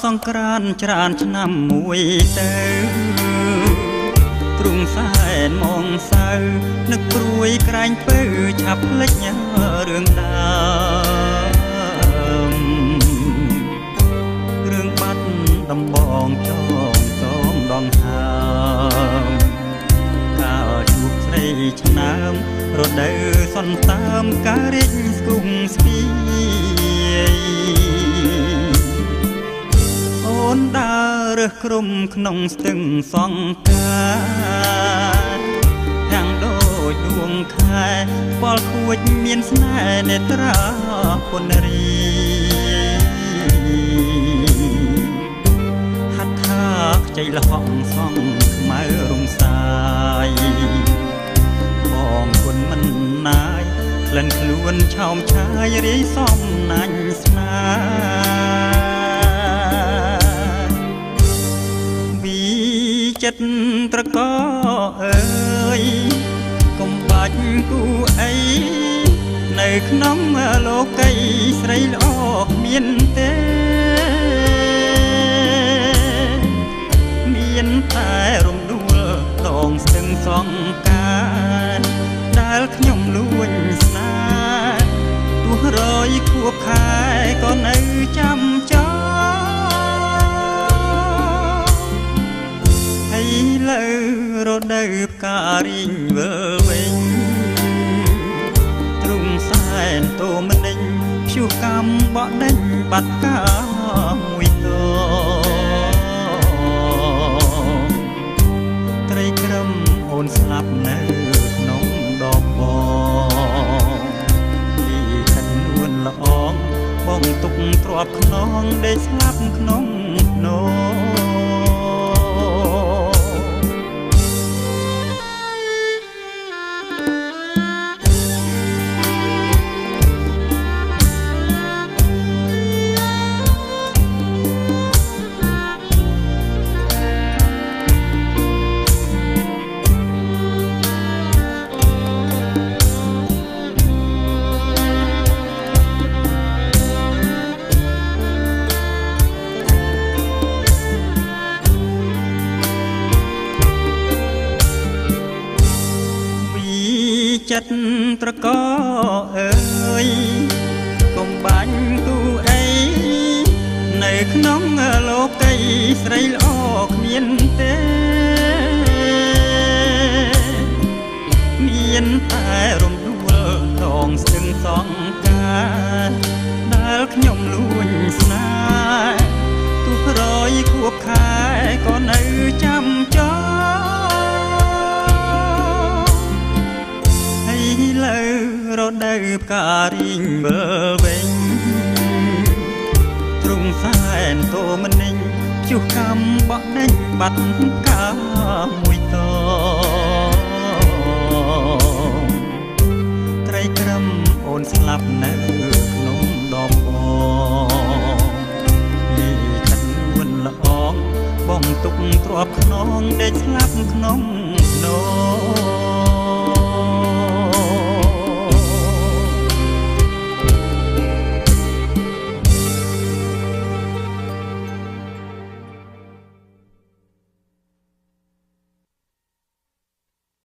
សង្ក្រានច្រានឆ្នាំមួយទៅទ្រង់សែនមកសៅនឹកព្រួយក្រែងពើឆាប់ភ្លេចរឿងដើមរឿងបាត់ដំបងចងសងដងហើមកាលជួបស្រីឆ្នើមរដូវសន្តាមការរិចស្គង់ស្ពាយអូនដើររើសក្រុមក្នុងស្ទឹងសង្ការទាំងដូចដួងខែផ្ពលខួចមានស្នេហ៍នេត្រាពុនរីហាត់ថាខ្ចីលហកសងខ្មៅរំសាយបងគុណមិនណាយក្លិនខ្លួនឆោមឆាយរាយសំណាញ់ស្នាចិត្តត្រកអើយកុំបាច់គូអីនៅក្នុងលោកីស្រីល្អគ្មានទេមានតែរំដួលដងស្ទឹងសង្ការដែលខ្ញុំលួចស្នេហ៍ទោះរយខួបខែក៏នៅចាំចោលើរដូវផ្ការីងវិលវិញទ្រង់សែនតូមនិញព្យុះកម្មបក់ដេញបាត់កាមួយតត្រីក្រឹមអូនស្លាប់នៅក្នុងដបបងពីខិននួនល្អងបងទុកទ្របខ្នងដេកស្លាប់ក្នុងណូចិត្តត្រកអើយកុំបាញ់គូអីនៅក្នុងលោកីស្រីល្អគ្មានទេមានតែរំដួលដងស្ទឹងសង្ការដែលខ្ញុំលួចស្នេហ៍ទោះរយខួបខែក៏នៅចាំចោលើរដូវផ្ការីងវិលវិញទ្រង់សែនតូមនិញព្យុះកម្មបក់ដេញបាត់កាមួយតត្រីក្រឹមអូនស្លាប់នៅក្នុងដបបងលីខិននួនល្អងបងទុកទ្របខ្នងដេកស្លាប់ក្នុងណូ